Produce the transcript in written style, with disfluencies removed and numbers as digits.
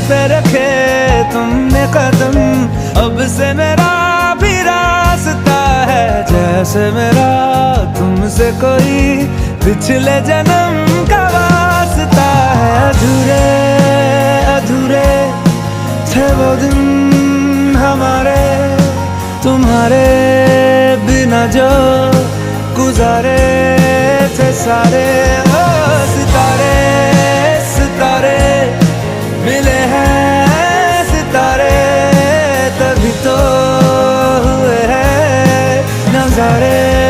पे रखे तुमने कदम, अब से मेरा भी रास्ता है जैसे मेरा तुमसे कोई पिछले जन्म का वास्ता है। अधूरे अधूरे थे वो दिन हमारे, तुम्हारे बिना जो गुजारे थे सारे। ओ सितारे